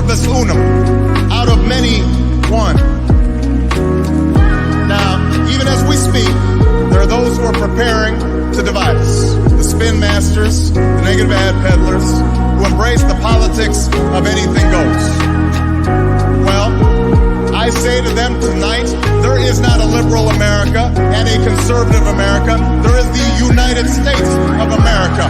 multiplicus unum, out of many, one. Now, even as we speak, there are those who are preparing to divide us. The spin masters, the negative ad peddlers, who embrace the politics of anything goes. Well, I say to them tonight, there is not a liberal America and a conservative America. There is the United States of America.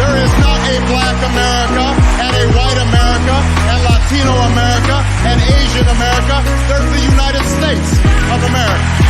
There is not a black America and a white America and Latino America and Asian America. There's the United States of America.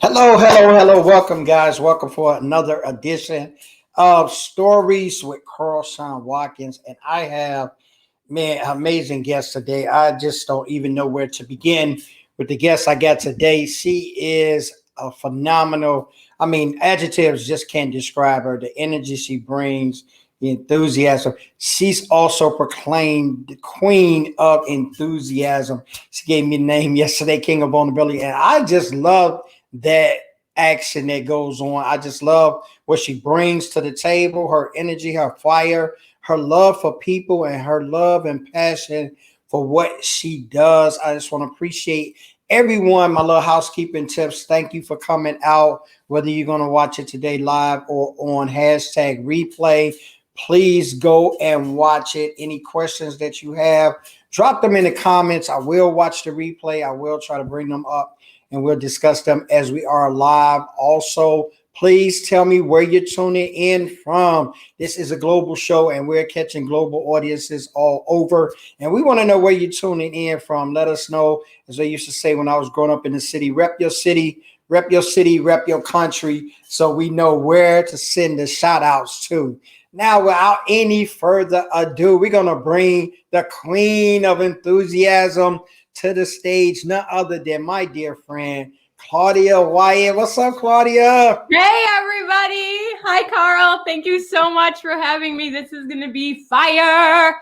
Hello. Welcome, guys. Welcome for another edition of Stories with Claudia Watkins. And I have, amazing guest today. I just don't even know where to begin with the guest I got today. She is a phenomenal, adjectives just can't describe her. The energy she brings, the enthusiasm. She's also proclaimed the queen of enthusiasm. She gave me the name yesterday, King of Vulnerability. And I just love that action that goes on. I just love what she brings to the table, her energy, her fire, her love for people, and her love and passion for what she does. I just want to appreciate everyone. My little housekeeping tips. Thank you for coming out, whether you're going to watch it today live or on hashtag replay. Please go and watch it. Any questions that you have, drop them in the comments. I will watch the replay. I will try to bring them up and we'll discuss them as we are live. Also, please tell me where you're tuning in from. This is a global show and we're catching global audiences all over. And we want to know where you're tuning in from. Let us know, as I used to say when I was growing up in the city, rep your city, rep your country, so we know where to send the shout outs to. Now, without any further ado, we're going to bring the queen of enthusiasm to the stage, none other than my dear friend, Claudia Wyatt. What's up, Claudia? Hey, everybody. Hi, Carl. Thank you so much for having me. This is going to be fire.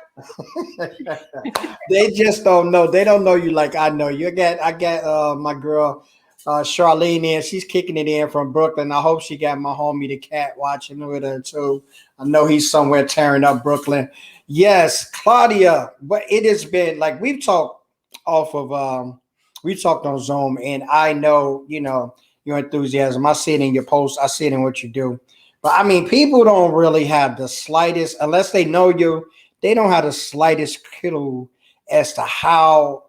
They just don't know. They don't know you like I know you. I got my girl, Charlene in. She's kicking it in from Brooklyn. I hope she got my homie, the cat, watching with her, too. I know he's somewhere tearing up Brooklyn. Yes, Claudia. But it has been like we've talked we talked on Zoom, and I know, your enthusiasm. I see it in your posts. I see it in what you do. But people don't really have the slightest, unless they know you, they don't have the slightest clue as to how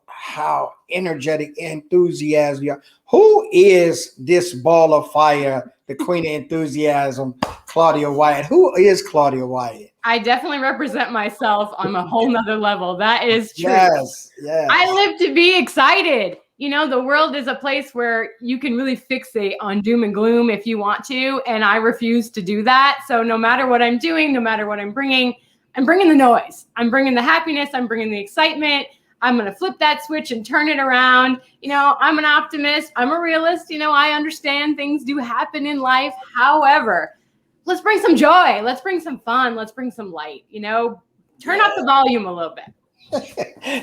energetic, enthusiasm you are. Who is this ball of fire, the queen of enthusiasm, Claudia Wyatt? Who is Claudia Wyatt? I definitely represent myself on a whole nother level. That is true. Yes. I live to be excited. The world is a place where you can really fixate on doom and gloom if you want to, and I refuse to do that. So no matter what I'm doing, no matter what I'm bringing the noise. I'm bringing the happiness. I'm bringing the excitement. I'm going to flip that switch and turn it around. I'm an optimist. I'm a realist. I understand things do happen in life. However, let's bring some joy. Let's bring some fun. Let's bring some light. Turn up the volume a little bit.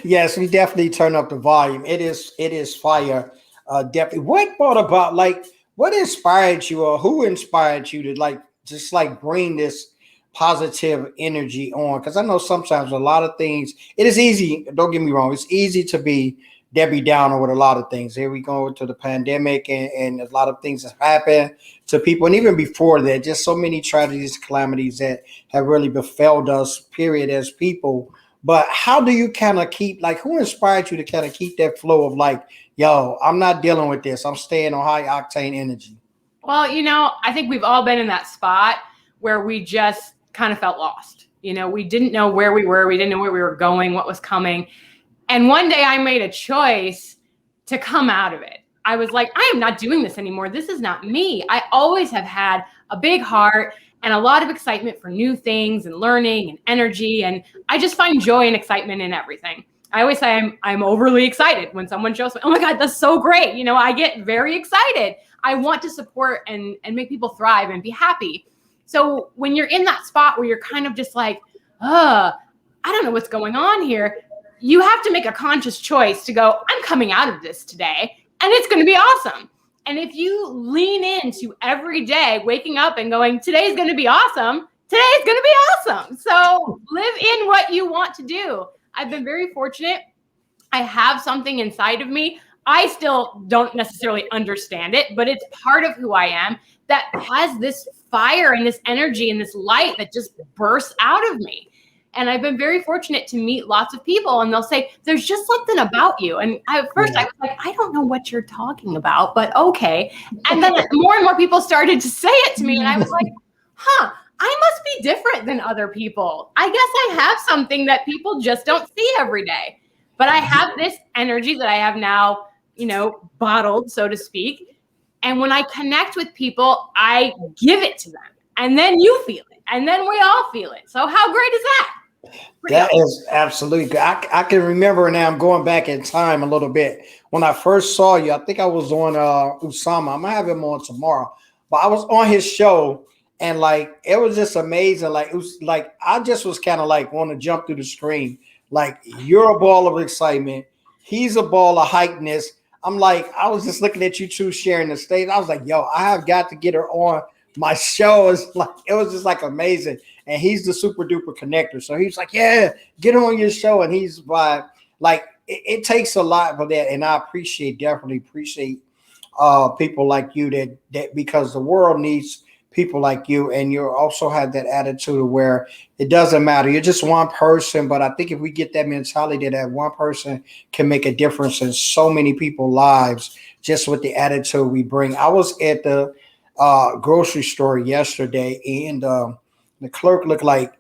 Yes, we definitely turn up the volume. It is fire. Definitely. What brought about, what inspired you, or who inspired you to bring this positive energy on? Because I know sometimes a lot of things, it is easy, don't get me wrong, it's easy to be Debbie Downer with a lot of things. Here we go to the pandemic, and a lot of things have happened to people. And even before that, just so many tragedies, calamities that have really befelled us, period, as people. But how do you kind of keep, like, who inspired you to kind of keep that flow of like, yo, I'm not dealing with this. I'm staying on high octane energy. Well, I think we've all been in that spot where we just kind of felt lost. We didn't know where we were. We didn't know where we were going, what was coming. And one day I made a choice to come out of it. I was like, I am not doing this anymore. This is not me. I always have had a big heart and a lot of excitement for new things and learning and energy. And I just find joy and excitement in everything. I always say I'm overly excited when someone shows me, oh my God, that's so great. I get very excited. I want to support and make people thrive and be happy. So when you're in that spot where you're kind of just like, I don't know what's going on here, you have to make a conscious choice to go, I'm coming out of this today and it's going to be awesome. And if you lean into every day waking up and going, today's going to be awesome, today's going to be awesome. So live in what you want to do. I've been very fortunate. I have something inside of me. I still don't necessarily understand it, but it's part of who I am that has this fire and this energy and this light that just bursts out of me. And I've been very fortunate to meet lots of people, and they'll say, there's just something about you. And at first I was like, I don't know what you're talking about, but okay. And then more and more people started to say it to me, and I was like, I must be different than other people. I guess I have something that people just don't see every day. But I have this energy that I have now, bottled, so to speak. And when I connect with people, I give it to them. And then you feel it. And then we all feel it. So how great is that? That is absolutely good. I can remember now, I'm going back in time a little bit. When I first saw you, I think I was on Usama. I'm going to have him on tomorrow. But I was on his show, and like, it was just amazing. Like, it was like, I just was kind of like want to jump through the screen. Like, you're a ball of excitement. He's a ball of hypeness. I'm like, I was just looking at you two sharing the stage. I was like, yo, I have got to get her on my show. Is like, it was just like amazing. And he's the super duper connector. So he's like, yeah, get on your show. And he's like, it takes a lot for that. And I definitely appreciate people like you that because the world needs people like you. And you also have that attitude where it doesn't matter. You're just one person. But I think if we get that mentality that one person can make a difference in so many people's lives, just with the attitude we bring. I was at the grocery store yesterday, and the clerk looked like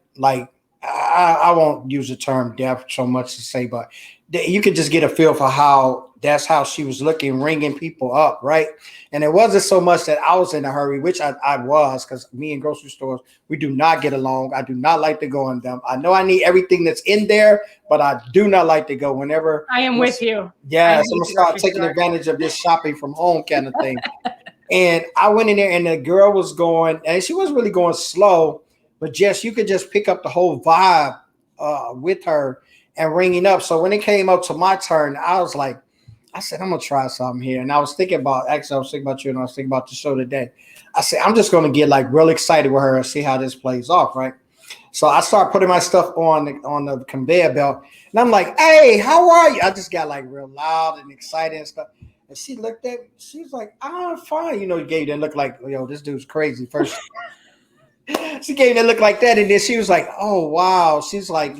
I won't use the term deaf so much to say, but you could just get a feel for that's how she was looking, ringing people up, right? And it wasn't so much that I was in a hurry, which I was, because me and grocery stores, we do not get along. I do not like to go in them. I know I need everything that's in there, but I do not like to go whenever. I am with you. Yeah, so I'm gonna start taking advantage of this shopping from home kind of thing. And I went in there, and the girl was going, and she wasn't really going slow, but just you could just pick up the whole vibe with her and ringing up. So when it came up to my turn, I said, I'm gonna try something here. And I was thinking about you, and I was thinking about the show today. I said, I'm just gonna get like real excited with her and see how this plays off, right? So I start putting my stuff on the conveyor belt, and I'm like, hey, how are you? I just got like real loud and excited and stuff. And she looked at me, she was like, I'm fine. You gave that look like, yo, this dude's crazy. First, she gave that look like that. And then she was like, oh, wow. She's like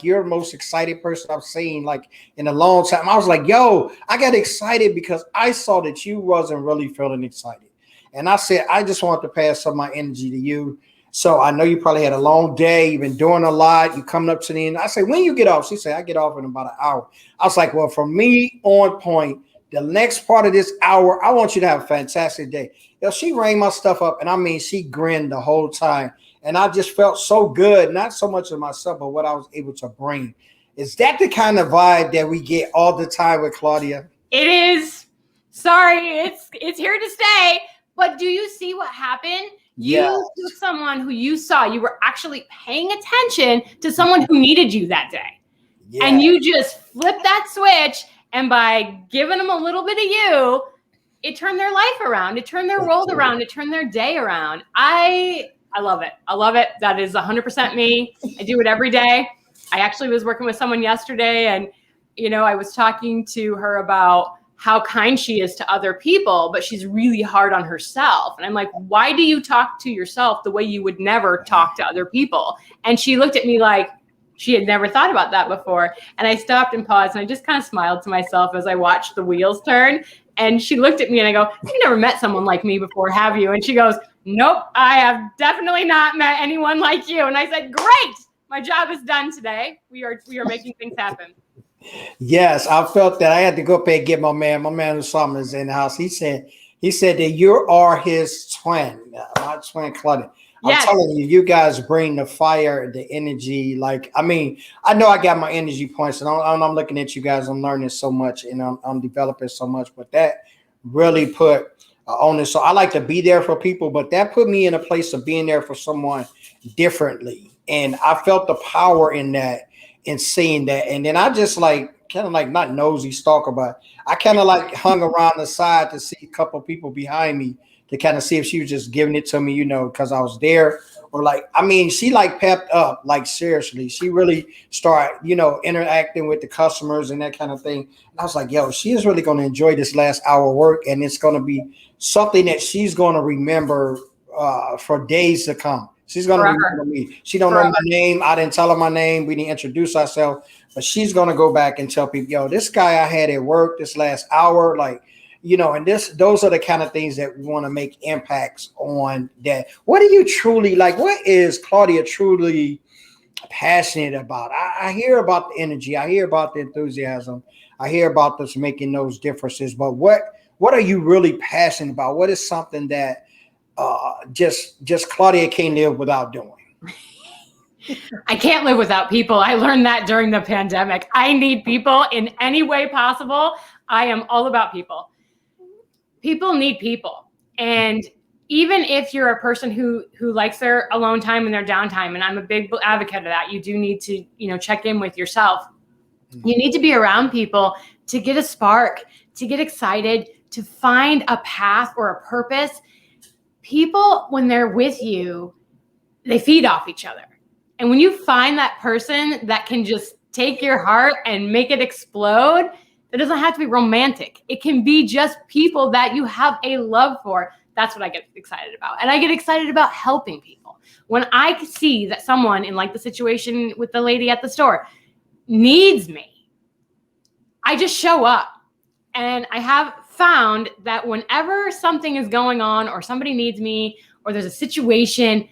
you're the most excited person I've seen like in a long time. I was like, yo, I got excited because I saw that you wasn't really feeling excited. And I said, I just want to pass some of my energy to you. So I know you probably had a long day. You've been doing a lot. You coming up to the end. I said, when you get off? She said, I get off in about an hour. I was like, well, for me on point, the next part of this hour, I want you to have a fantastic day. She rang my stuff up, and I mean, she grinned the whole time. And I just felt so good, not so much of myself, but what I was able to bring. Is that the kind of vibe that we get all the time with Claudia? It is. Sorry, it's here to stay. But do you see what happened? You took someone who you saw. You were actually paying attention to someone who needed you that day. Yeah. And you just flipped that switch. And by giving them a little bit of you, it turned their life around. It turned their world around. It turned their day around. I love it. I love it. That is 100% me. I do it every day. I actually was working with someone yesterday, and I was talking to her about how kind she is to other people, but she's really hard on herself. And I'm like, why do you talk to yourself the way you would never talk to other people? And she looked at me like she had never thought about that before. And I stopped and paused, and I just kind of smiled to myself as I watched the wheels turn. And she looked at me and I go, "You never met someone like me before, have you?" And she goes, "Nope, I have definitely not met anyone like you." And I said, "Great, my job is done today. We are making things happen." Yes, I felt that. I had to go up there and get my man Usama is in the house. He said that you are his twin, my twin Claudia. Yes. I'm telling you, you guys bring the fire, the energy. Like, I mean, I know I got my energy points, and I'm looking at you guys. I'm learning so much, and I'm developing so much. But that really put on it. So I like to be there for people, but that put me in a place of being there for someone differently, and I felt the power in that. And seeing that, and then I just like kind of like not nosy stalker, but I kind of like hung around the side to see a couple people behind me to kind of see if she was just giving it to me, because I was there, or like, I mean, she like pepped up, like seriously, she really started, interacting with the customers and that kind of thing. And I was like, yo, she is really going to enjoy this last hour work, and it's going to be something that she's going to remember for days to come. She's going to remember me. She don't know my name. I didn't tell her my name. We didn't introduce ourselves, but she's going to go back and tell people, yo, this guy I had at work this last hour, like, and those are the kind of things that we want to make impacts on that. What do you truly like? What is Claudia truly passionate about? I hear about the energy. I hear about the enthusiasm. I hear about this making those differences, but what are you really passionate about? What is something that just Claudia can't live without doing? I can't live without people. I learned that during the pandemic. I need people in any way possible. I am all about people. People need people. And even if you're a person who likes their alone time and their downtime, and I'm a big advocate of that, you do need to, check in with yourself. You need to be around people to get a spark, to get excited, to find a path or a purpose. People, when they're with you, they feed off each other. And when you find that person that can just take your heart and make it explode, it doesn't have to be romantic. It can be just people that you have a love for. That's what I get excited about. And I get excited about helping people. When I see that someone in like the situation with the lady at the store needs me, I just show up. And I have found that whenever something is going on or somebody needs me or there's a situation,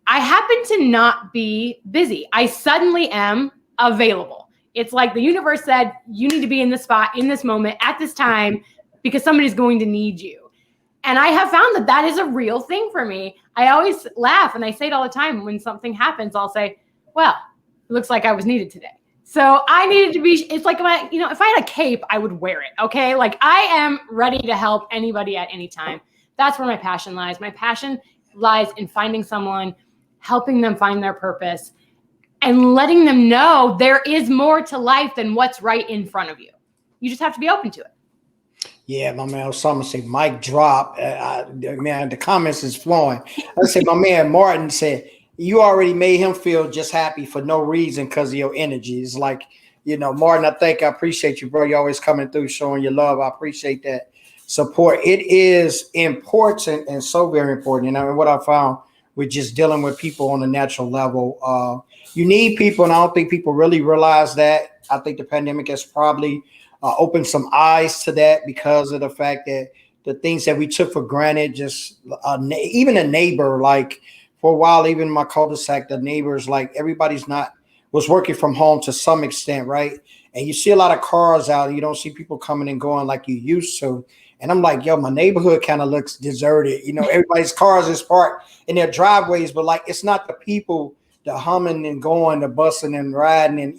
I happen to not be busy. I suddenly am available. It's like the universe said, you need to be in this spot, in this moment, at this time, because somebody's going to need you. And I have found that is a real thing for me. I always laugh, and I say it all the time. When something happens, I'll say, well, it looks like I was needed today. So I needed to be, it's like, if I had a cape, I would wear it. Okay. Like, I am ready to help anybody at any time. That's where my passion lies. My passion lies in finding someone, helping them find their purpose, and letting them know there is more to life than what's right in front of you. You just have to be open to it. Yeah, my man Osama say, mic drop. Man, the comments is flowing. I say, my man Martin said, you already made him feel just happy for no reason because of your energy. It's like, Martin, I appreciate you, bro. You're always coming through, showing your love. I appreciate that support. It is important and so very important. And what I found with just dealing with people on a natural level, you need people, and I don't think people really realize that. I think the pandemic has probably opened some eyes to that because of the fact that the things that we took for granted, just even a neighbor, like for a while, even in my cul-de-sac, the neighbors, like everybody's was working from home to some extent, right? And you see a lot of cars out, and you don't see people coming and going like you used to. And I'm like, yo, my neighborhood kind of looks deserted. Everybody's cars is parked in their driveways, but like, it's not the people, the humming and going, the bussing and riding, and,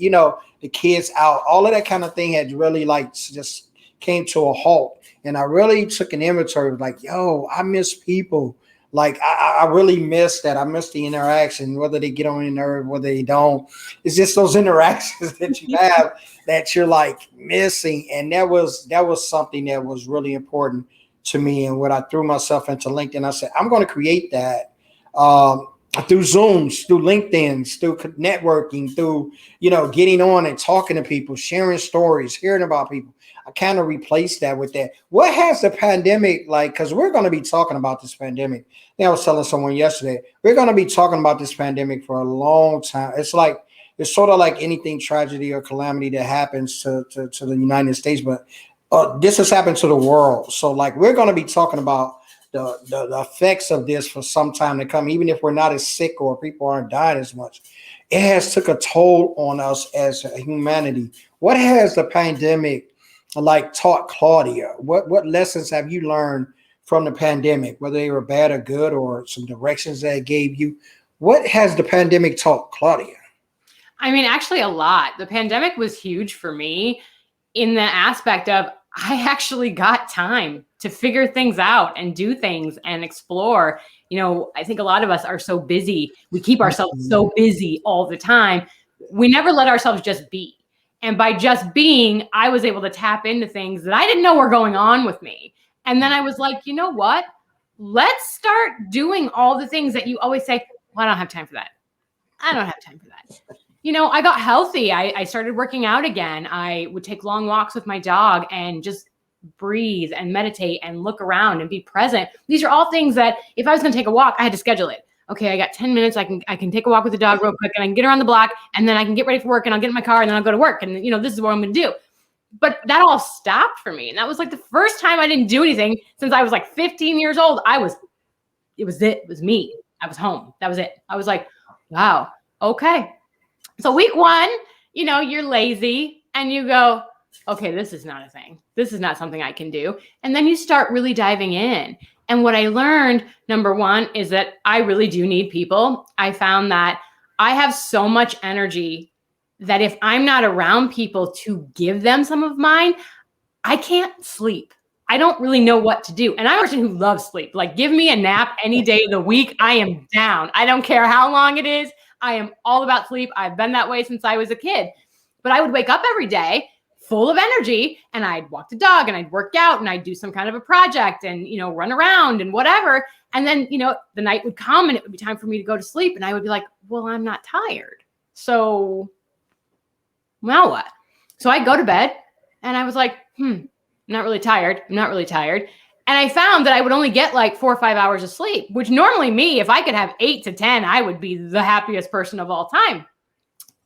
the kids out, all of that kind of thing had really like just came to a halt. And I really took an inventory of like, yo, I miss people. Like, I really miss that. I miss the interaction, whether they get on your nerve, whether they don't. It's just those interactions that you have that you're like missing. And that was something that was really important to me. And when I threw myself into LinkedIn, I said, I'm going to create that. through Zooms, through LinkedIn's, through networking, through, getting on and talking to people, sharing stories, hearing about people. I kind of replaced that with that. What has the pandemic like? Because we're going to be talking about this pandemic. I think I was telling someone yesterday, we're going to be talking about this pandemic for a long time. It's sort of like anything tragedy or calamity that happens to the United States, but this has happened to the world. So like, we're going to be talking about the effects of this for some time to come, even if we're not as sick or people aren't dying as much. It has took a toll on us as a humanity. What has the pandemic taught Claudia? What lessons have you learned from the pandemic, whether they were bad or good, or some directions that it gave you? What has the pandemic taught Claudia? I mean, actually a lot. The pandemic was huge for me in the aspect of I actually got time to figure things out and do things and explore. I think a lot of us are so busy. We keep ourselves so busy all the time. We never let ourselves just be. And by just being, I was able to tap into things that I didn't know were going on with me. And then I was like, you know what? Let's start doing all the things that you always say, well, I don't have time for that. I don't have time for that. I got healthy. I started working out again. I would take long walks with my dog and just breathe and meditate and look around and be present. These are all things that if I was going to take a walk, I had to schedule it. Okay, I got 10 minutes. I can take a walk with the dog real quick and I can get around the block and then I can get ready for work and I'll get in my car and then I'll go to work. And, this is what I'm going to do. But that all stopped for me. And that was like the first time I didn't do anything since I was like 15 years old. It was me. I was home. That was it. I was like, wow, okay. So week 1, you're lazy and you go, okay, this is not a thing. This is not something I can do. And then you start really diving in. And what I learned, number 1, is that I really do need people. I found that I have so much energy that if I'm not around people to give them some of mine, I can't sleep. I don't really know what to do. And I'm a person who loves sleep. Like, give me a nap any day of the week. I am down. I don't care how long it is. I am all about sleep. I've been that way since I was a kid. But I would wake up every day full of energy and I'd walk the dog and I'd work out and I'd do some kind of a project and, run around and whatever. And then, the night would come and it would be time for me to go to sleep. And I would be like, well, I'm not tired. So now what? So I go to bed and I was like, I'm not really tired. I'm not really tired. And I found that I would only get like 4 or 5 hours of sleep, which normally me, if I could have 8 to 10, I would be the happiest person of all time.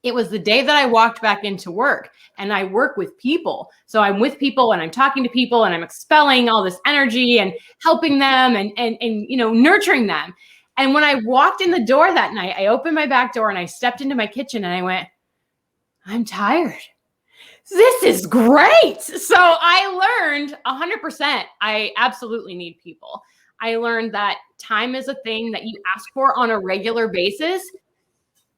It was the day that I walked back into work and I work with people. So I'm with people and I'm talking to people and I'm expelling all this energy and helping them and nurturing them. And when I walked in the door that night, I opened my back door and I stepped into my kitchen and I went, I'm tired. This is great. So I learned 100%. I absolutely need people. I learned that time is a thing that you ask for on a regular basis,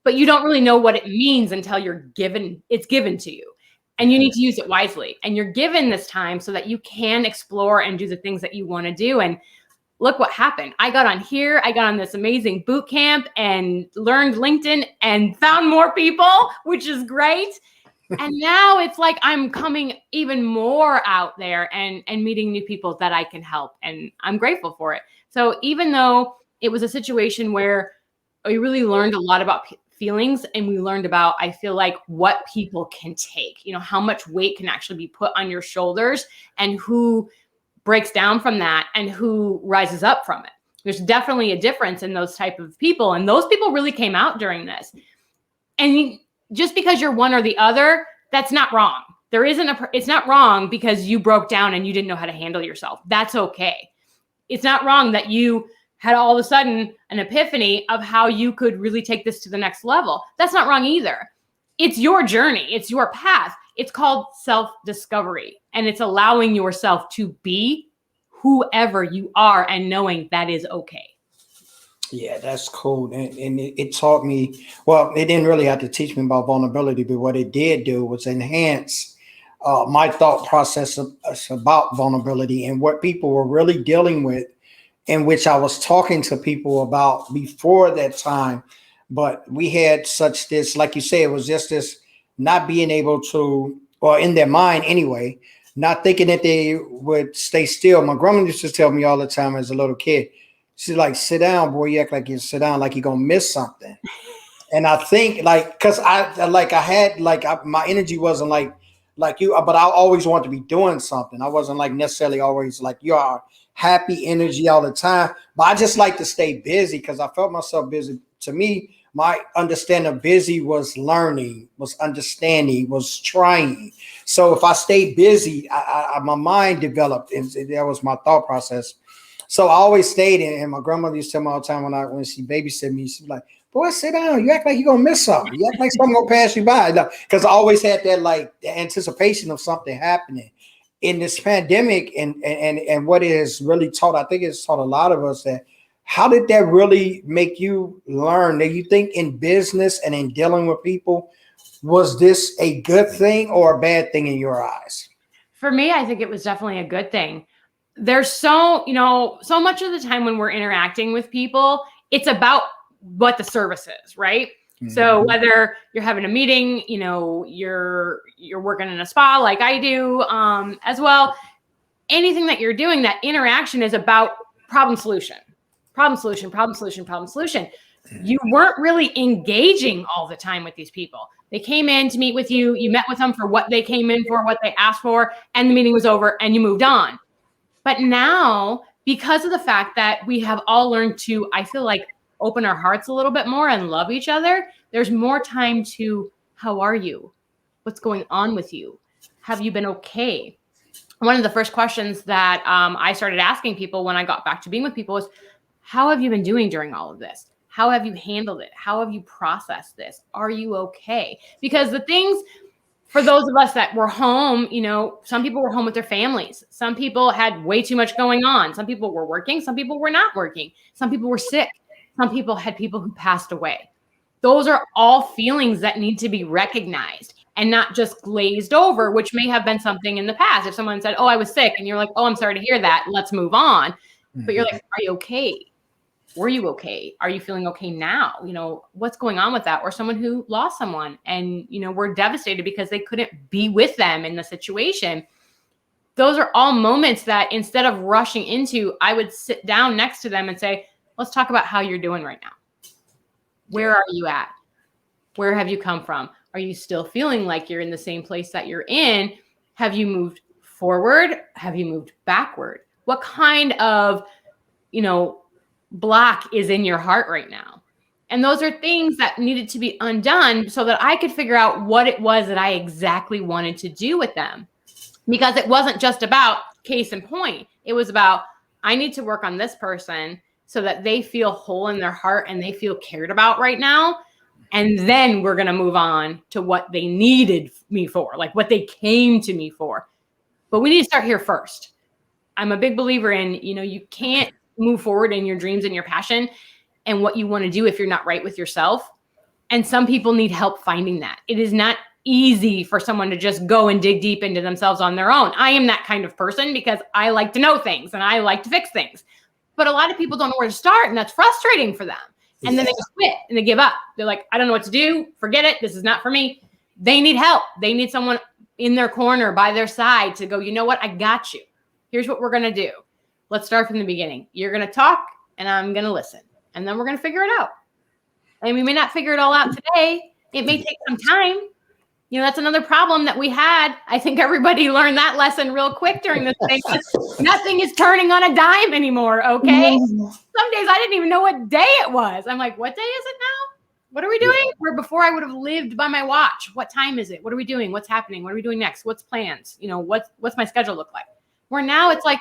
but you don't really know what it means until it's given to you. And you need to use it wisely. And you're given this time so that you can explore and do the things that you want to do. And look what happened. I got on here. I got on this amazing boot camp and learned LinkedIn and found more people, which is great. And now it's like I'm coming even more out there and meeting new people that I can help. And I'm grateful for it. So even though it was a situation where we really learned a lot about feelings and we learned about, I feel like, what people can take, how much weight can actually be put on your shoulders and who breaks down from that and who rises up from it. There's definitely a difference in those type of people. And those people really came out during this. And just because you're one or the other, that's not wrong. It's not wrong because you broke down and you didn't know how to handle yourself. That's okay. It's not wrong that you had all of a sudden an epiphany of how you could really take this to the next level. That's not wrong either. It's your journey. It's your path. It's called self-discovery. And it's allowing yourself to be whoever you are and knowing that is okay. Yeah, that's cool. And it taught me, well, it didn't really have to teach me about vulnerability, but what it did do was enhance my thought process about vulnerability and what people were really dealing with, in which I was talking to people about before that time. But we had such this, like you say, it was just this not being able to, or in their mind anyway, not thinking that they would stay still. My grandma used to tell me all the time as a little kid, She's like, sit down, boy. You act like you sit down, like you're gonna miss something. And I think like, cause my energy wasn't like you, but I always wanted to be doing something. I wasn't like necessarily always like you are happy energy all the time, but I just like to stay busy because I felt myself busy. To me, my understanding of busy was learning, was understanding, was trying. So if I stayed busy, my mind developed, and that was my thought process. So I always stayed in, and my grandmother used to tell me all the time when she babysit me, she's like, boy, sit down. You act like you're gonna miss something. You act like something gonna pass you by. Because I always had that like the anticipation of something happening. In this pandemic and what it has really taught, I think it's taught a lot of us that how did that really make you learn that you think in business and in dealing with people, was this a good thing or a bad thing in your eyes? For me, I think it was definitely a good thing. There's so much of the time when we're interacting with people, it's about what the service is, right? Mm-hmm. So whether you're having a meeting, you're working in a spa like I do, as well, anything that you're doing, that interaction is about problem solution. You weren't really engaging all the time with these people. They came in to meet with you. You met with them for what they came in for, what they asked for, and the meeting was over and you moved on. But now, because of the fact that we have all learned to, I feel like, open our hearts a little bit more and love each other, there's more time to, how are you? What's going on with you? Have you been okay? One of the first questions that I started asking people when I got back to being with people was, how have you been doing during all of this? How have you handled it? How have you processed this? Are you okay? Because the things, for those of us that were home, some people were home with their families. Some people had way too much going on. Some people were working. Some people were not working. Some people were sick. Some people had people who passed away. Those are all feelings that need to be recognized and not just glazed over, which may have been something in the past. If someone said, oh, I was sick, and you're like, oh, I'm sorry to hear that. Let's move on. But you're like, are you okay? Were you okay? Are you feeling okay now? What's going on with that? Or someone who lost someone and, were devastated because they couldn't be with them in the situation. Those are all moments that instead of rushing into, I would sit down next to them and say, let's talk about how you're doing right now. Where are you at? Where have you come from? Are you still feeling like you're in the same place that you're in? Have you moved forward? Have you moved backward? What kind of, block is in your heart right now? And those are things that needed to be undone so that I could figure out what it was that I exactly wanted to do with them. Because it wasn't just about case in point. It was about, I need to work on this person so that they feel whole in their heart and they feel cared about right now. And then we're going to move on to what they needed me for, like what they came to me for. But we need to start here first. I'm a big believer in, you can't move forward in your dreams and your passion and what you want to do if you're not right with yourself. And some people need help finding that. It is not easy for someone to just go and dig deep into themselves on their own. I am that kind of person because I like to know things and I like to fix things. But a lot of people don't know where to start, and that's frustrating for them. And then they just quit and they give up. They're like, I don't know what to do. Forget it. This is not for me. They need help. They need someone in their corner by their side to go, you know what? I got you. Here's what we're going to do. Let's start from the beginning. You're going to talk and I'm going to listen. And then we're going to figure it out. And we may not figure it all out today. It may take some time. That's another problem that we had. I think everybody learned that lesson real quick during this thing. Nothing is turning on a dime anymore, okay? Some days I didn't even know what day it was. I'm like, what day is it now? What are we doing? Where before I would have lived by my watch. What time is it? What are we doing? What's happening? What are we doing next? What's plans? What's my schedule look like? Where now it's like,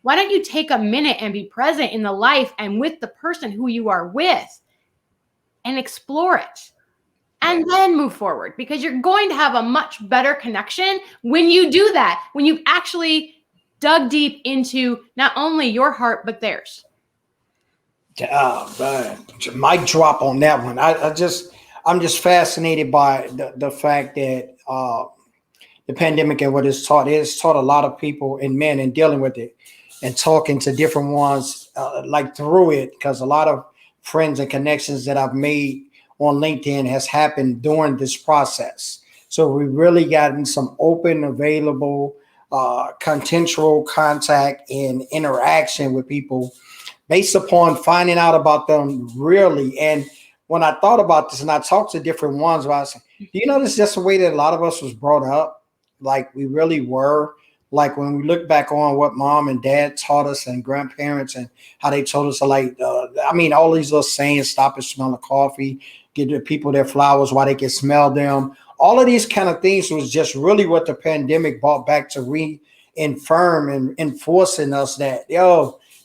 why don't you take a minute and be present in the life and with the person who you are with and explore it and then move forward, because you're going to have a much better connection when you do that, when you've actually dug deep into not only your heart, but theirs. Mic drop on that one. I'm just fascinated by the fact that the pandemic and what it's taught a lot of people and men in dealing with it and talking to different ones like through it, because a lot of friends and connections that I've made on LinkedIn has happened during this process. So we really gotten some open, available, consensual contact and interaction with people based upon finding out about them really. And when I thought about this and I talked to different ones, I was, do you know this is just the way that a lot of us was brought up? Like we really were. Like when we look back on what mom and dad taught us and grandparents and how they told us to all these little sayings, stop and smell the coffee, give the people their flowers while they can smell them. All of these kind of things was just really what the pandemic brought back to reaffirm and enforcing us that,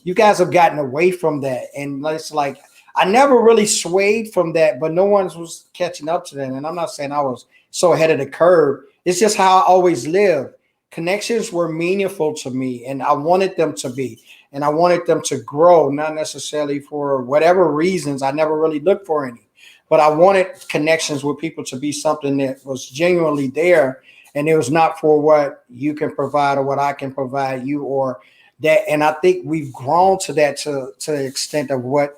you guys have gotten away from that. And it's like, I never really swayed from that, but no one was catching up to that. And I'm not saying I was so ahead of the curve. It's just how I always lived. Connections were meaningful to me, and I wanted them to be, and I wanted them to grow, not necessarily for whatever reasons. I never really looked for any, but I wanted connections with people to be something that was genuinely there, and it was not for what you can provide or what I can provide you or that. And I think we've grown to that to the extent of what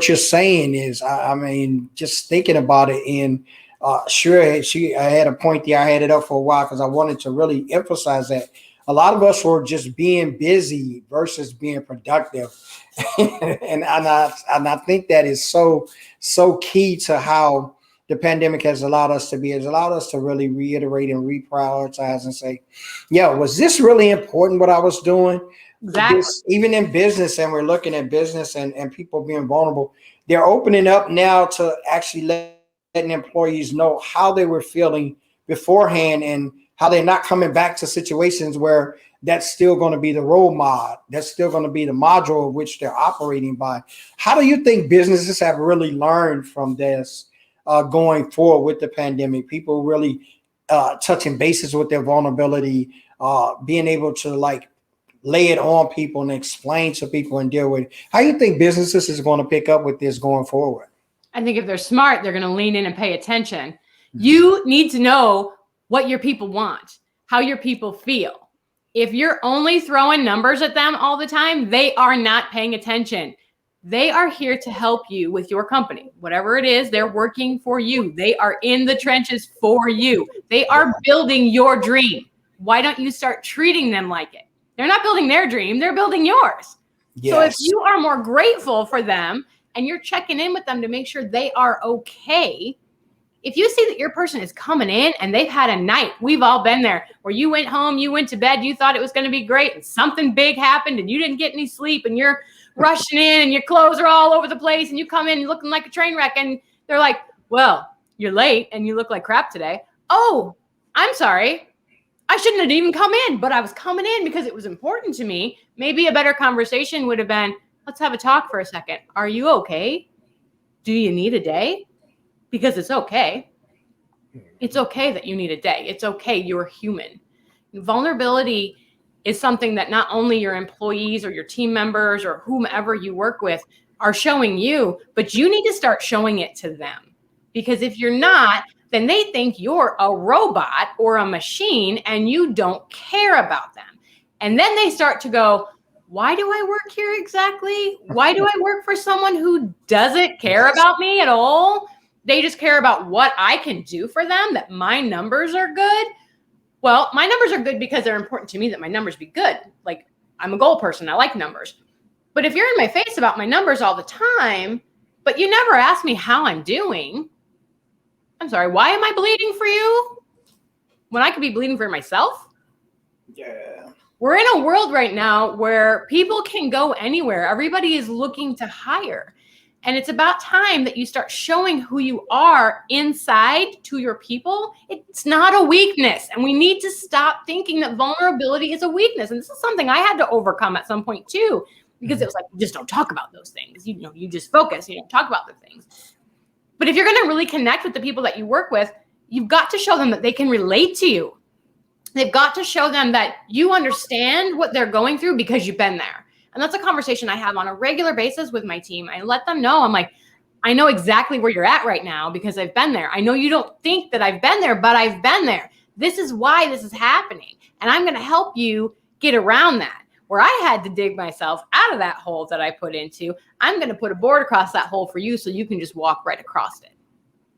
you're saying is. I mean, just thinking about it in. Sure, I had a point there. I had it up for a while because I wanted to really emphasize that a lot of us were just being busy versus being productive, and I think that is so key to how the pandemic has allowed us to be. It's allowed us to really reiterate and reprioritize and say, was this really important what I was doing? Exactly. Even in business, and we're looking at business and people being vulnerable, they're opening up now to actually letting employees know how they were feeling beforehand and how they're not coming back to situations where that's still going to be the role mod. That's still going to be the module of which they're operating by. How do you think businesses have really learned from this going forward with the pandemic? People really touching bases with their vulnerability, being able to lay it on people and explain to people and deal with it. How do you think businesses is going to pick up with this going forward? I think if they're smart, they're going to lean in and pay attention. You need to know what your people want, how your people feel. If you're only throwing numbers at them all the time, they are not paying attention. They are here to help you with your company. Whatever it is, they're working for you. They are in the trenches for you. They are building your dream. Why don't you start treating them like it? They're not building their dream. They're building yours. Yes. So if you are more grateful for them, and you're checking in with them to make sure they are okay. If you see that your person is coming in and they've had a night, we've all been there, where you went home, you went to bed, you thought it was going to be great, and something big happened and you didn't get any sleep and you're rushing in and your clothes are all over the place and you come in looking like a train wreck and they're like, well, you're late and you look like crap today. Oh, I'm sorry. I shouldn't have even come in, but I was coming in because it was important to me. Maybe a better conversation would have been, let's have a talk for a second. Are you okay? Do you need a day? Because it's okay. It's okay that you need a day. It's okay. You're human. Vulnerability is something that not only your employees or your team members or whomever you work with are showing you, but you need to start showing it to them. Because if you're not, then they think you're a robot or a machine and you don't care about them. And then they start to go, why do I work here exactly? Why do I work for someone who doesn't care about me at all? They just care about what I can do for them, that my numbers are good. Well, my numbers are good because they're important to me that my numbers be good. Like, I'm a goal person. I like numbers. But if you're in my face about my numbers all the time, but you never ask me how I'm doing, I'm sorry, why am I bleeding for you when I could be bleeding for myself? Yeah. We're in a world right now where people can go anywhere. Everybody is looking to hire. And it's about time that you start showing who you are inside to your people. It's not a weakness. And we need to stop thinking that vulnerability is a weakness. And this is something I had to overcome at some point too, because it was like, just don't talk about those things. You just focus, you don't talk about the things. But if you're going to really connect with the people that you work with, you've got to show them that they can relate to you. They've got to show them that you understand what they're going through because you've been there. And that's a conversation I have on a regular basis with my team. I let them know, I'm like, I know exactly where you're at right now because I've been there. I know you don't think that I've been there, but I've been there. This is why this is happening. And I'm going to help you get around that. Where I had to dig myself out of that hole that I put into, I'm going to put a board across that hole for you so you can just walk right across it.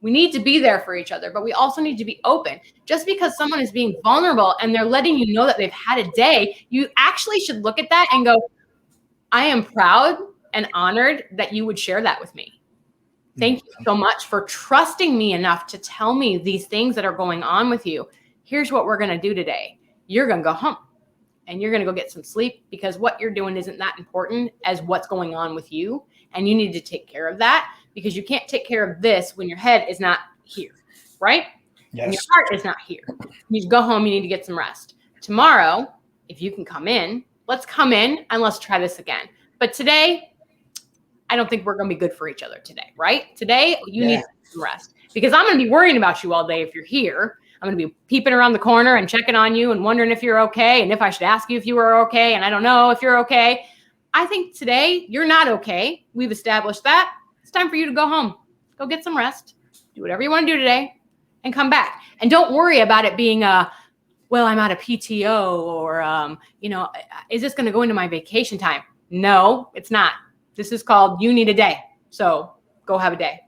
We need to be there for each other, but we also need to be open. Just because someone is being vulnerable and they're letting you know that they've had a day, you actually should look at that and go, I am proud and honored that you would share that with me. Thank you so much for trusting me enough to tell me these things that are going on with you. Here's what we're going to do today. You're going to go home and you're going to go get some sleep, because what you're doing isn't that important as what's going on with you. And you need to take care of that, because you can't take care of this when your head is not here, right? Yes. And your heart is not here. You need to go home. You need to get some rest. Tomorrow, if you can come in, let's come in and let's try this again. But today, I don't think we're going to be good for each other today, right? Today, you need some rest, because I'm going to be worrying about you all day if you're here. I'm going to be peeping around the corner and checking on you and wondering if you're okay, and if I should ask you if you were okay, and I don't know if you're okay. I think today you're not okay. We've established that. It's time for you to go home. Go get some rest. Do whatever you want to do today and come back. And don't worry about it being well, I'm out of PTO, or, is this going to go into my vacation time? No, it's not. This is called you need a day. So go have a day.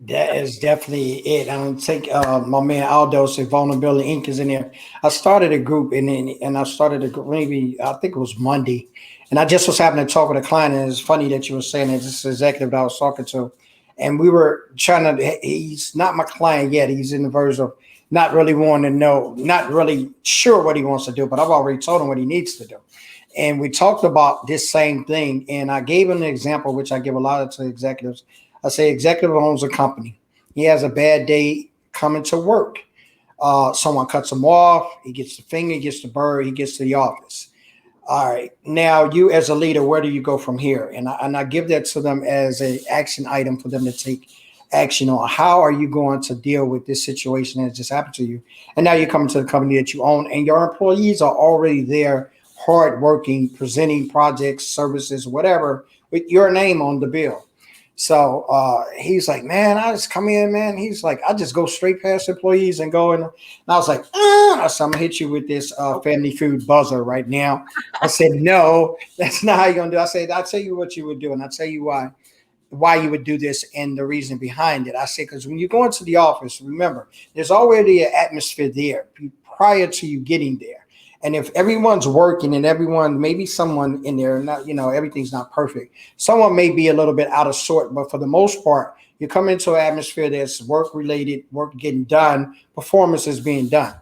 That is definitely it. I don't think my man Aldo said Vulnerability Inc. is in there. I started a group and I started a group maybe, I think it was Monday. And I just was having to talk with a client. And it's funny that you were saying that this executive that I was talking to. And we were trying to, he's not my client yet. He's in the verge of not really wanting to know, not really sure what he wants to do, but I've already told him what he needs to do. And we talked about this same thing. And I gave him an example, which I give a lot of to executives. I say executive owns a company. He has a bad day coming to work. Someone cuts him off. He gets the finger, he gets the bird, he gets to the office. All right. Now, you as a leader, where do you go from here? And I give that to them as an action item for them to take action on. How are you going to deal with this situation that just happened to you? And now you're coming to the company that you own, and your employees are already there, hardworking, presenting projects, services, whatever, with your name on the bill. So he's like, man, I just come in, man. He's like, I just go straight past employees and go in. And I was like, I said, I'm going to hit you with this family food buzzer right now. I said, no, that's not how you're going to do it. I said, I'll tell you what you would do. And I'll tell you why you would do this and the reason behind it. I said, because when you go into the office, remember, there's already an atmosphere there prior to you getting there. And if everyone's working and everyone, maybe someone in there, not, everything's not perfect. Someone may be a little bit out of sort, but for the most part, you come into an atmosphere that's work related, work getting done, performance is being done.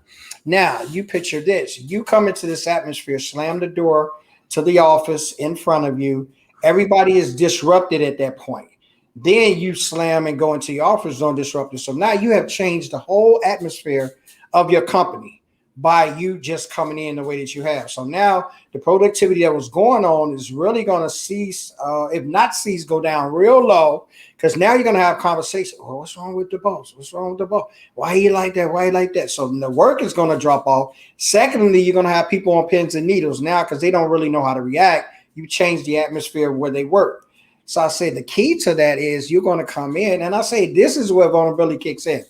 Now you picture this, you come into this atmosphere, slam the door to the office in front of you. Everybody is disrupted at that point. Then you slam and go into your office zone disrupted. So now you have changed the whole atmosphere of your company by you just coming in the way that you have. So now the productivity that was going on is really going to cease, if not cease, go down real low, because now you're going to have conversation. Oh, what's wrong with the boss? What's wrong with the boss? Why he like that? Why he like that? So the work is going to drop off. Secondly, you're going to have people on pins and needles now because they don't really know how to react. You change the atmosphere where they work. So I say the key to that is you're going to come in, and I say this is where vulnerability kicks in.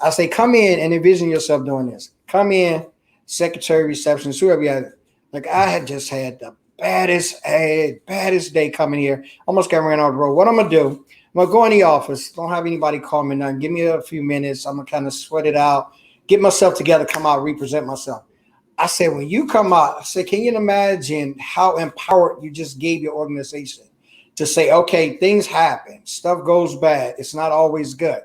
I say come in and envision yourself doing this. Come in, secretary, receptionist, whoever you had. Like I had just had the baddest day coming here. Almost got ran off the road. What I'm gonna do? I'm gonna go in the office. Don't have anybody call me nothing. Give me a few minutes. I'm gonna kind of sweat it out, get myself together, come out, represent myself. I said, when you come out, I said, can you imagine how empowered you just gave your organization to say, okay, things happen, stuff goes bad. It's not always good.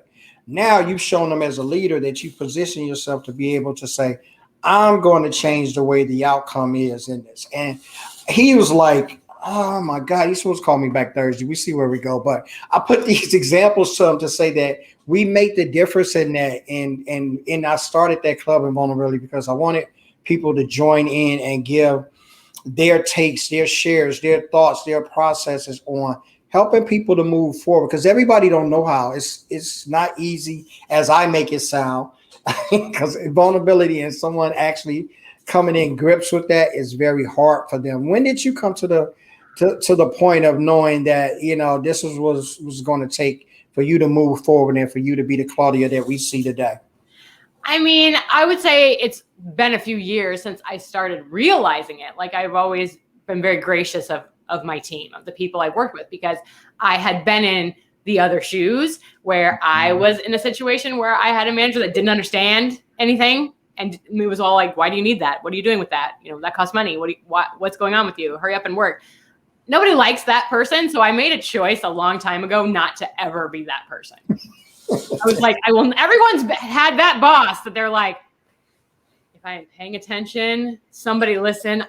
Now you've shown them as a leader that you position yourself to be able to say, I'm going to change the way the outcome is in this. And he was like, oh my God, he's supposed to call me back Thursday. We see where we go. But I put these examples to him to say that we make the difference in that. And I started that club in vulnerability because I wanted people to join in and give their takes, their shares, their thoughts, their processes on helping people to move forward, because everybody don't know how. It's not easy as I make it sound, because vulnerability and someone actually coming in grips with that is very hard for them. When did you come to the point of knowing that, this was going to take for you to move forward and for you to be the Claudia that we see today? I mean, I would say it's been a few years since I started realizing it. Like I've always been very gracious of my team, of the people I worked with, because I had been in the other shoes where I was in a situation where I had a manager that didn't understand anything. And it was all like, why do you need that? What are you doing with that? That costs money. What's going on with you? Hurry up and work. nobody likes that person. So I made a choice a long time ago not to ever be that person. I was like, everyone's had that boss that they're like, if I am paying attention, somebody listen,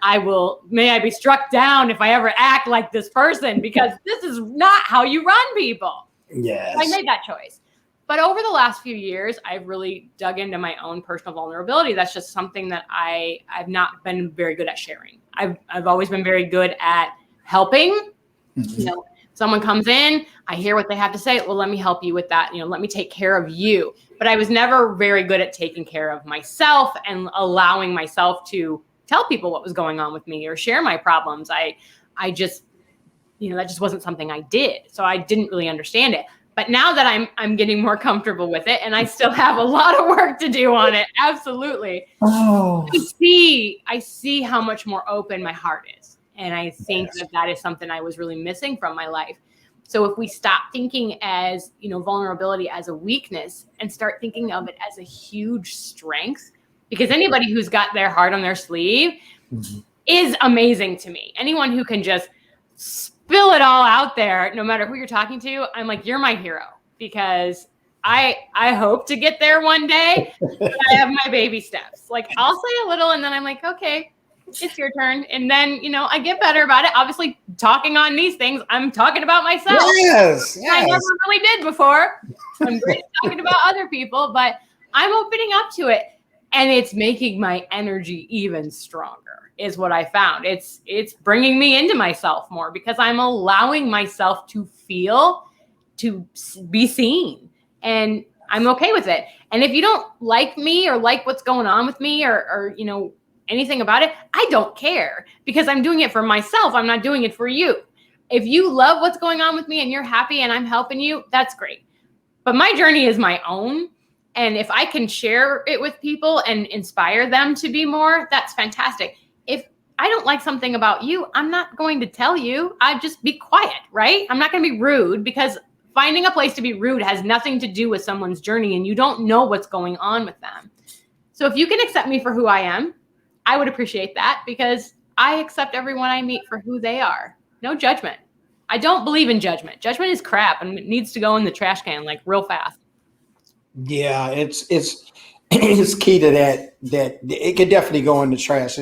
may I be struck down if I ever act like this person, because this is not how you run people. Yes. So I made that choice. But over the last few years, I've really dug into my own personal vulnerability. That's just something that I've not been very good at sharing. I've always been very good at helping. Mm-hmm. Someone comes in, I hear what they have to say. Well, let me help you with that. Let me take care of you. But I was never very good at taking care of myself and allowing myself to tell people what was going on with me or share my problems. I just, that just wasn't something I did. So I didn't really understand it. But now that I'm getting more comfortable with it, and I still have a lot of work to do on it. Absolutely. Oh. I see how much more open my heart is. And I think that is something I was really missing from my life. So if we stop thinking as, vulnerability as a weakness and start thinking of it as a huge strength, because anybody who's got their heart on their sleeve is amazing to me. Anyone who can just spill it all out there, no matter who you're talking to, I'm like, you're my hero, because I hope to get there one day, but I have my baby steps. Like, I'll say a little and then I'm like, okay, it's your turn. And then, I get better about it. Obviously, talking on these things, I'm talking about myself. Yes. I never really did before. I'm great at talking about other people, but I'm opening up to it. And it's making my energy even stronger, is what I found. It's bringing me into myself more, because I'm allowing myself to feel, to be seen. And I'm okay with it. And if you don't like me or like what's going on with me or anything about it, I don't care, because I'm doing it for myself. I'm not doing it for you. If you love what's going on with me and you're happy and I'm helping you, that's great. But my journey is my own. And if I can share it with people and inspire them to be more, that's fantastic. If I don't like something about you, I'm not going to tell you. I'd just be quiet, right? I'm not going to be rude, because finding a place to be rude has nothing to do with someone's journey, and you don't know what's going on with them. So if you can accept me for who I am, I would appreciate that, because I accept everyone I meet for who they are. No judgment. I don't believe in judgment. Judgment is crap, and it needs to go in the trash can, like, real fast. Yeah, it's key to that it could definitely go in the trash.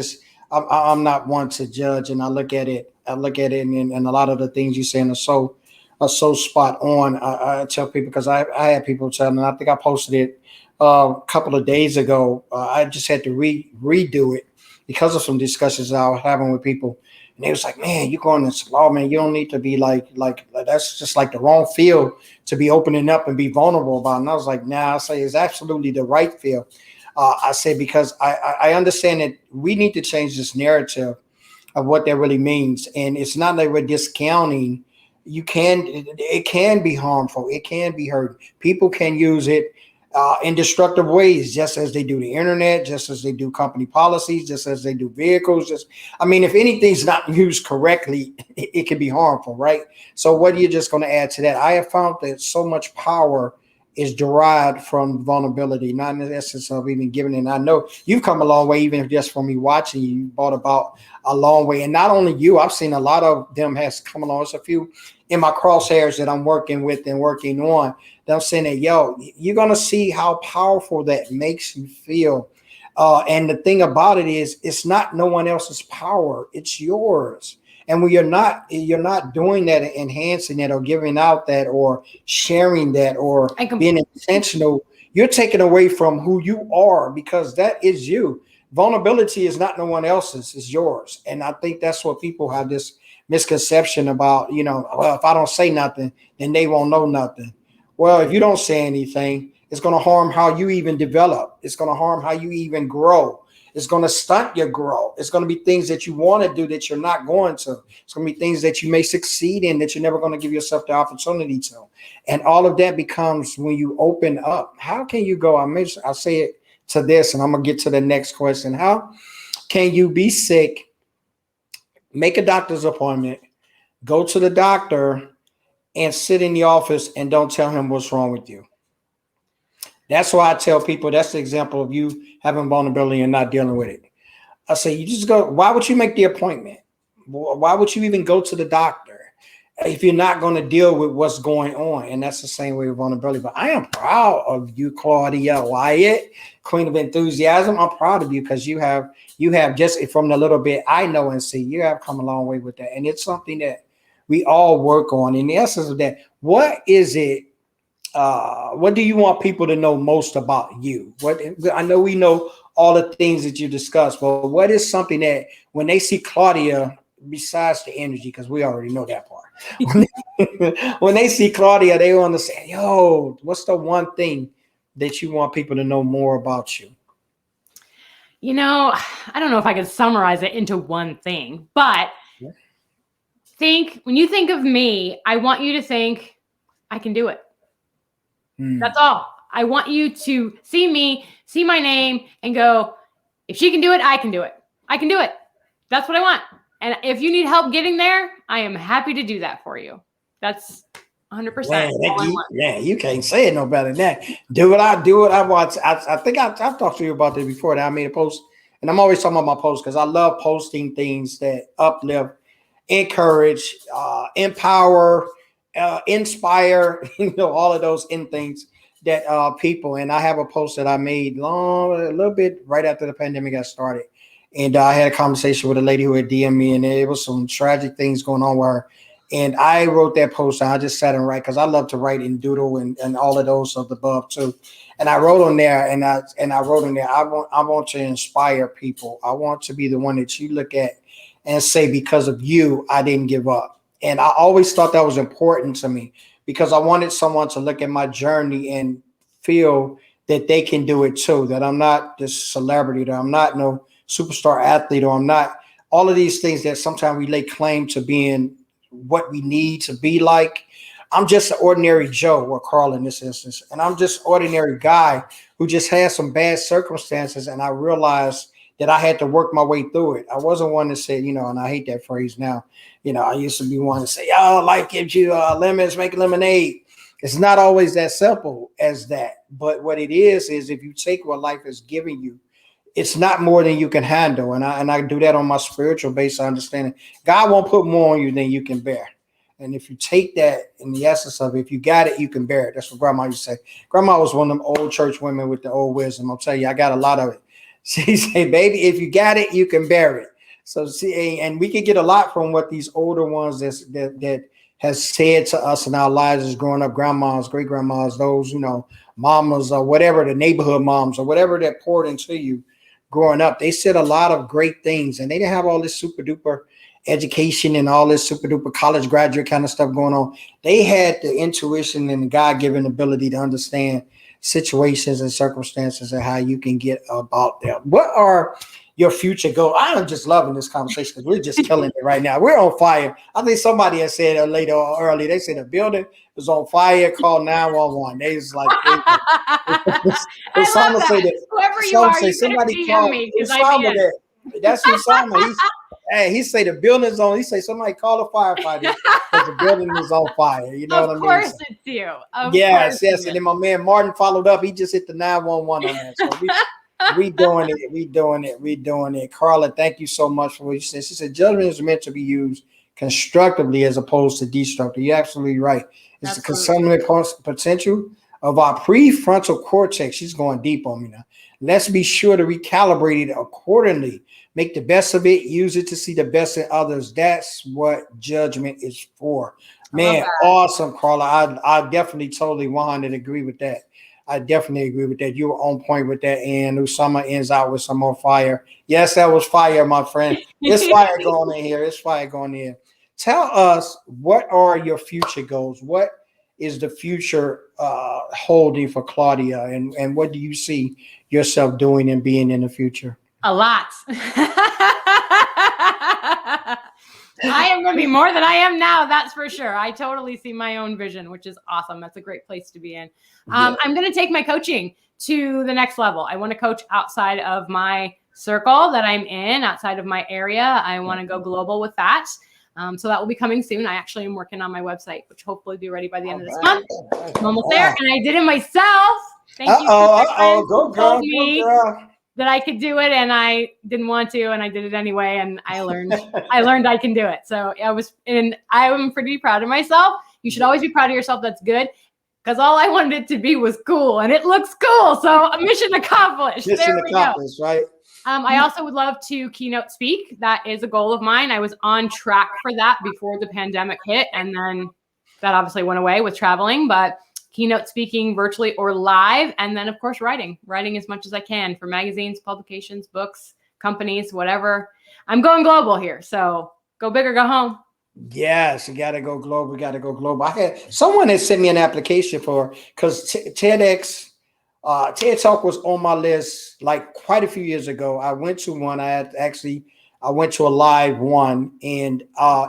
I'm not one to judge, and I look at it and a lot of the things you're saying are so spot on. I tell people, because I had people tell me, I think I posted it a couple of days ago. I just had to redo it because of some discussions I was having with people. And they was like, man, you're going to law, man. You don't need to be like that's just like the wrong field to be opening up and be vulnerable about. And I was like, nah, I say it's absolutely the right field. I say, because I understand that we need to change this narrative of what that really means. And it's not that we're discounting. It can be harmful. It can be hurt. People can use it in destructive ways, just as they do the internet, just as they do company policies, just as they do vehicles. If anything's not used correctly, it can be harmful, right? So what are you just going to add to that? I have found that so much power is derived from vulnerability, not in the essence of even giving it. And I know you've come a long way, even if just from me watching you brought about a long way. And not only you, I've seen a lot of them has come along. There's a few in my crosshairs that I'm working with and working on. They're saying that, you're going to see how powerful that makes you feel. And the thing about it is, it's not no one else's power. It's yours. And when you're not doing that, enhancing that, or giving out that, or sharing that, or being intentional, you're taking away from who you are, because that is you. Vulnerability is not no one else's, it's yours. And I think that's what people have this misconception about, well, if I don't say nothing, then they won't know nothing. Well, if you don't say anything, it's going to harm how you even develop. It's going to harm how you even grow. It's going to stunt your growth. It's going to be things that you want to do that you're not going to. It's going to be things that you may succeed in that you're never going to give yourself the opportunity to. And all of that becomes when you open up. How can you go? I'll say it to this, and I'm going to get to the next question. How can you be sick, make a doctor's appointment, go to the doctor, and sit in the office and don't tell him what's wrong with you? That's why I tell people, that's the example of you having vulnerability and not dealing with it. I say, you just go, why would you make the appointment? Why would you even go to the doctor if you're not going to deal with what's going on? And that's the same way with vulnerability. But I am proud of you, Claudia Wyatt, Queen of Enthusiasm. I'm proud of you because you have just from the little bit I know and see, you have come a long way with that. And it's something that we all work on. In the essence of that, what is it? What do you want people to know most about you? What I know we know all the things that you discussed, but what is something that when they see Claudia, besides the energy, because we already know that part, when they see Claudia, they want to say, yo, what's the one thing that you want people to know more about you? You know, I don't know if I could summarize it into one thing, but when you think of me, I want you to think I can do it. That's all. I want you to see me, see my name, and go, if she can do it, I can do it. I can do it. That's what I want. And if you need help getting there, I am happy to do that for you. That's 100%. Yeah, you can't say it no better than that. Do what I want. I think I've talked to you about this before. That I made a post, and I'm always talking about my posts because I love posting things that uplift, encourage, empower, inspire, all of those things that people. And I have a post that I made a little bit right after the pandemic got started. And I had a conversation with a lady who had DM'd me, and there was some tragic things going on with her. And I wrote that post, and I just sat and write because I love to write and doodle and all of those of the above too. And I wrote on there, and I wrote in there, I want to inspire people. I want to be the one that you look at and say, because of you, I didn't give up. And I always thought that was important to me because I wanted someone to look at my journey and feel that they can do it too, that I'm not this celebrity, that I'm not no superstar athlete, or I'm not all of these things that sometimes we lay claim to being what we need to be like. I'm just an ordinary Joe, or Carl in this instance, and I'm just an ordinary guy who just had some bad circumstances, and I realized that I had to work my way through it. I wasn't one to say, and I hate that phrase now. I used to be one to say, "Oh, life gives you lemons, make lemonade." It's not always that simple as that, but what it is if you take what life is giving you, it's not more than you can handle. And I do that on my spiritual base. I understand it. God won't put more on you than you can bear. And if you take that in the essence of it, if you got it, you can bear it. That's what Grandma used to say. Grandma was one of them old church women with the old wisdom. I'll tell you, I got a lot of it. She said, baby, if you got it, you can bear it. So see, and we can get a lot from what these older ones that has said to us in our lives as growing up, grandmas, great grandmas, those, mamas or whatever, the neighborhood moms or whatever that poured into you growing up. They said a lot of great things, and they didn't have all this super duper education and all this super duper college graduate kind of stuff going on. They had the intuition and the God-given ability to understand situations and circumstances and how you can get about them. What are your future goals? I'm just loving this conversation because we're just killing it right now. We're on fire. I think somebody had said later or early, they said the building was on fire, call 911. They was like, Usama say that. Whoever you are, you somebody call me because I That's Usama. He say the building's on. He say somebody call a firefighter because the building is on fire. You know what I mean? Of course it's you. Yes. And then my man Martin followed up. He just hit the 911 on that. So we doing it. Carla, thank you so much for what you said. She said judgment is meant to be used constructively as opposed to destructively. You're absolutely right. It's the consuming potential of our prefrontal cortex. She's going deep on me now. Let's be sure to recalibrate it accordingly. Make the best of it. Use it to see the best in others. That's what judgment is for. Man, awesome, Carla. I definitely totally 100 agree with that. I definitely agree with that. You were on point with that. And Usama ends out with some more fire. Yes, that was fire, my friend. It's fire going in here. It's fire going in. Tell us, what are your future goals? What is the future holding for Claudia? And what do you see yourself doing and being in the future? A lot. I am going to be more than I am now. That's for sure. I totally see my own vision, which is awesome. That's a great place to be in. I'm going to take my coaching to the next level. I want to coach outside of my circle that I'm in, outside of my area. I want to go global with that. So that will be coming soon. I actually am working on my website, which hopefully will be ready by the end of this month. I'm almost there. And I did it myself. Thank you. Go girl. that I could do it, and I didn't want to, and I did it anyway, and I learned I can do it. So I'm pretty proud of myself. You should always be proud of yourself. That's good. Because all I wanted it to be was cool, and it looks cool. So mission accomplished. Mission accomplished, right? I also would love to keynote speak. That is a goal of mine. I was on track for that before the pandemic hit, and then that obviously went away with traveling. But keynote speaking virtually or live, and then of course writing as much as I can for magazines, publications, books, companies, whatever. I'm going global here, so go big or go home. Yes, you got to go global. Got to go global. I had someone had sent me an application because TEDx, TED Talk was on my list like quite a few years ago. I went to one. I went to a live one, and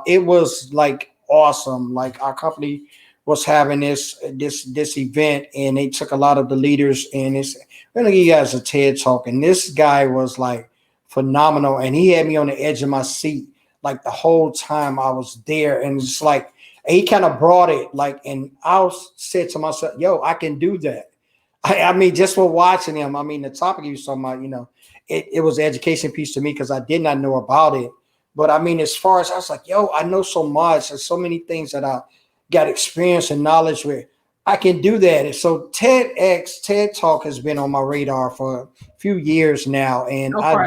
it was like awesome. Like our company was having this event, and they took a lot of the leaders, and we're gonna give you guys a TED Talk, and this guy was like phenomenal, and he had me on the edge of my seat like the whole time I was there. And it's like he kind of brought it like, and I said to myself, yo, I can do that. I mean, just for watching him, I mean, the topic he was talking about, it was an education piece to me because I did not know about it. But I mean, as far as I was like, yo, I know so much. There's so many things that I got experience and knowledge with. I can do that. And so TED Talk has been on my radar for a few years now. And I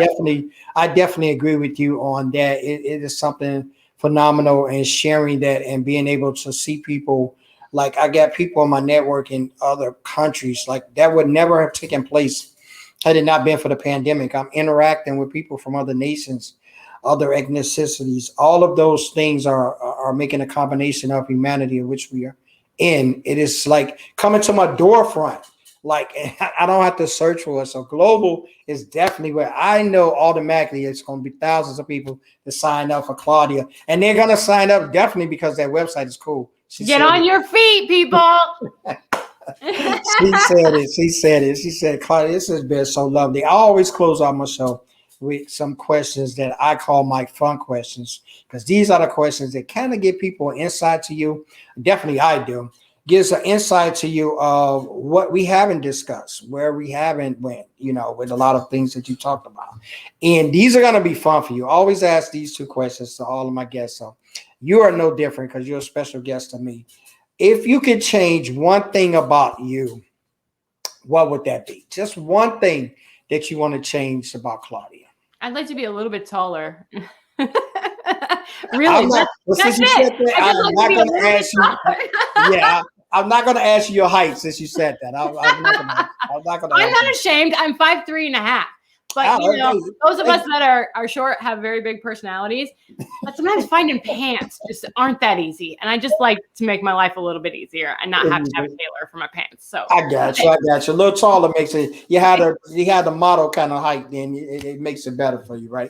definitely agree with you on that. It is something phenomenal, and sharing that and being able to see people. Like I got people in my network in other countries, like that would never have taken place had it not been for the pandemic. I'm interacting with people from other nations, other ethnicities. All of those things are making a combination of humanity in which we are in. It is like coming to my door front. Like I don't have to search for it. So global is definitely where I know automatically it's going to be thousands of people that sign up for Claudia, and they're going to sign up definitely because that website is cool. Get on your feet, people. She said it. She said, Claudia, this has been so lovely. I always close out my show with some questions that I call my fun questions, because these are the questions that kind of give people insight to you. Definitely I do. Gives an insight to you of what we haven't discussed, where we haven't went, with a lot of things that you talked about. And these are going to be fun for you. I always ask these two questions to all of my guests. So you are no different because you're a special guest to me. If you could change one thing about you, what would that be? Just one thing that you want to change about Claudia. I'd like to be a little bit taller. Really? I'm not going to ask you your height since you said that. I'm not ashamed. I'm 5'3.5". But those of us that are short have very big personalities. But sometimes finding pants just aren't that easy. And I just like to make my life a little bit easier and not have to have a tailor for my pants. So I got you. A little taller makes it. You had the model kind of height, then it makes it better for you, right?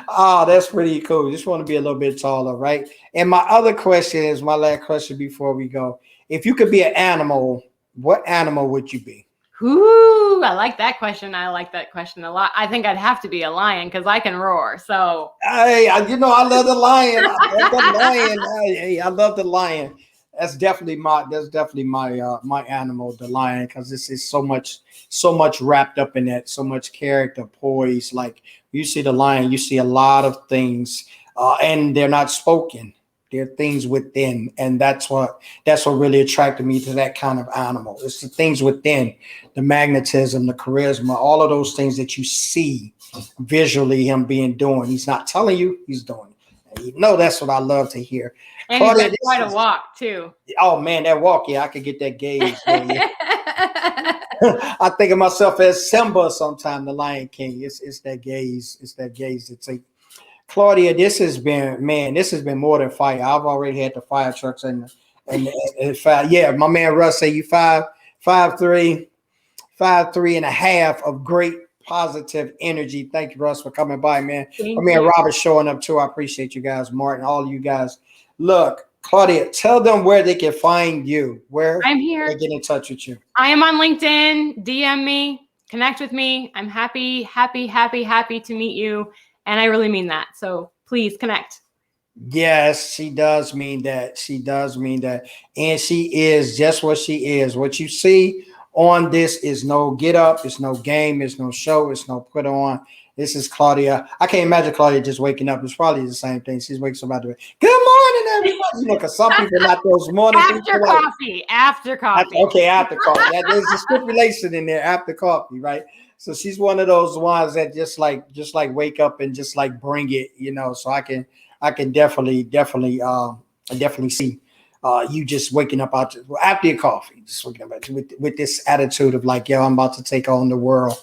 Oh, that's pretty cool. Just want to be a little bit taller, right? And my other question is my last question before we go. If you could be an animal, what animal would you be? Ooh, I like that question. I like that question a lot. I think I'd have to be a lion because I can roar. So hey, I love the lion. I love the lion. That's definitely my my animal, the lion, because this is so much wrapped up in that, so much character, poise. Like you see the lion, you see a lot of things, and they're not spoken. There are things within, and that's what really attracted me to that kind of animal. It's the things within, the magnetism, the charisma, all of those things that you see visually him doing. He's not telling you, he's doing it. That's what I love to hear. And he's got quite a walk too. Oh man, that walk, yeah, I could get that gaze. I think of myself as Simba sometime, the Lion King. It's that gaze. It's that gaze that take. Claudia, this has been more than fire. I've already had the fire trucks and fire. Yeah, my man Russ say you 5'3" and a half of great positive energy. Thank you, Russ, for coming by, man. My man Robert showing up too. I appreciate you guys, Martin, all of you guys. Look, Claudia, tell them where they can find you. Where I'm here. They get in touch with you. I am on LinkedIn. DM me, connect with me. I'm happy to meet you. And I really mean that. So please connect. Yes, she does mean that. She does mean that. And she is just what she is. What you see on this is no get up, it's no game, it's no show, it's no put on. This is Claudia. I can't imagine Claudia just waking up. It's probably the same thing. She's wakes up out the way. Good morning, everybody. You know, because some people not those morning after coffee. After coffee. After coffee. There's a stipulation in there after coffee, right? So she's one of those ones that just like wake up and just like bring it, you know. So I can definitely see you just waking up after your coffee, just waking up with this attitude of like, yo, I'm about to take on the world.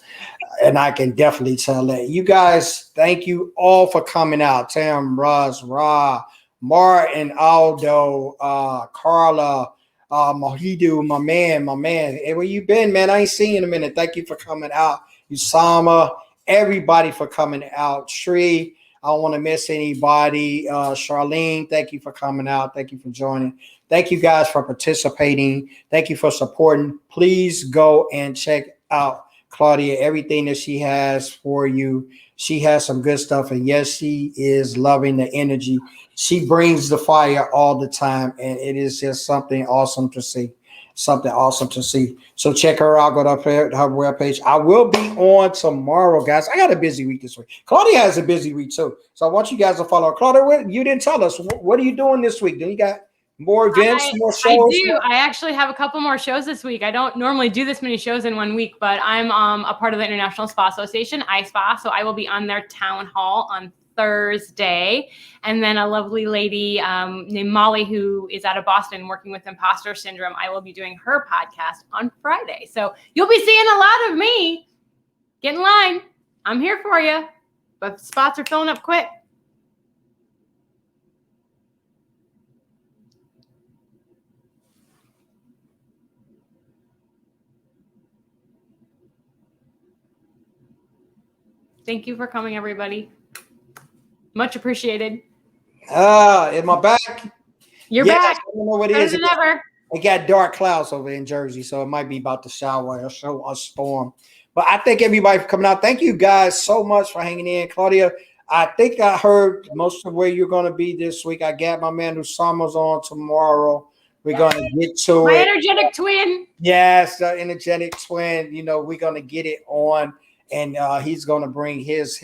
And I can definitely tell that. You guys, thank you all for coming out. Tam, Roz, Ra, Martin, Aldo, Carla, Mohidu, my man. Hey, where you been, man? I ain't seen you in a minute. Thank you for coming out. Usama, everybody for coming out. Shree, I don't want to miss anybody. Charlene, thank you for coming out. Thank you for joining. Thank you guys for participating. Thank you for supporting. Please go and check out Claudia, everything that she has for you. She has some good stuff. And yes, she is loving the energy. She brings the fire all the time. And it is just something awesome to see. So check her out. Go to her webpage. I will be on tomorrow, guys. I got a busy week this week. Claudia has a busy week too. So I want you guys to follow her. Claudia, you didn't tell us. What are you doing this week? Do you got more events, more shows? I do. I actually have a couple more shows this week. I don't normally do this many shows in 1 week, but I'm a part of the International Spa Association, iSpa. So I will be on their town hall on Thursday. And then a lovely lady named Molly, who is out of Boston working with imposter syndrome. I will be doing her podcast on Friday. So you'll be seeing a lot of me. Get in line. I'm here for you. But spots are filling up quick. Thank you for coming, everybody. Much appreciated. Am I back? You're back. I don't know what it Better is. than ever. It got dark clouds over in Jersey, so it might be about to shower or show a storm. But I thank everybody for coming out. Thank you guys so much for hanging in. Claudia, I think I heard most of where you're going to be this week. I got my man Usama's on tomorrow. We're going to get to My it. energetic twin. Yes, the energetic twin. You know, we're going to get it on, and he's going to bring his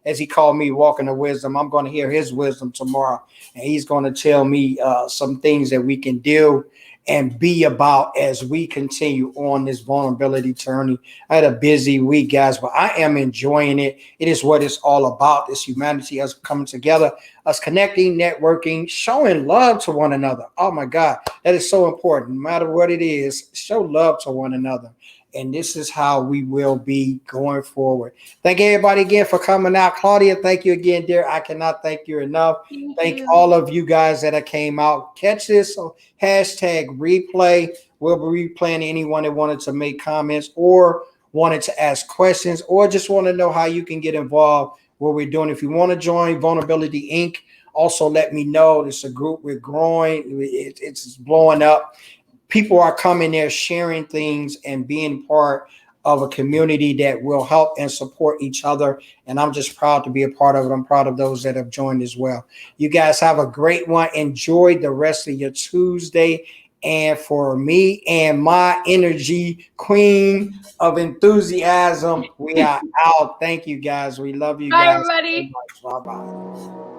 as he called me, walking the wisdom. I'm going to hear his wisdom tomorrow, and he's going to tell me some things that we can do and be about as we continue on this vulnerability journey. I had a busy week, guys, but I am enjoying it. It is what it's all about. This humanity, us coming together, us connecting, networking, showing love to one another. Oh my God, that is so important. No matter what it is, show love to one another. And this is how we will be going forward. Thank everybody again for coming out. Claudia, thank you again, dear. I cannot thank you enough. Thank all of you guys that came out. Catch this hashtag replay. We'll be replaying anyone that wanted to make comments or wanted to ask questions or just want to know how you can get involved, what we're doing. If you want to join Vulnerability Inc., also let me know. It's a group. We're growing. It's blowing up. People are coming there, sharing things and being part of a community that will help and support each other. And I'm just proud to be a part of it. I'm proud of those that have joined as well. You guys have a great one. Enjoy the rest of your Tuesday. And for me and my energy queen of enthusiasm, we are out. Thank you, guys. We love you guys. Bye, everybody. Bye-bye.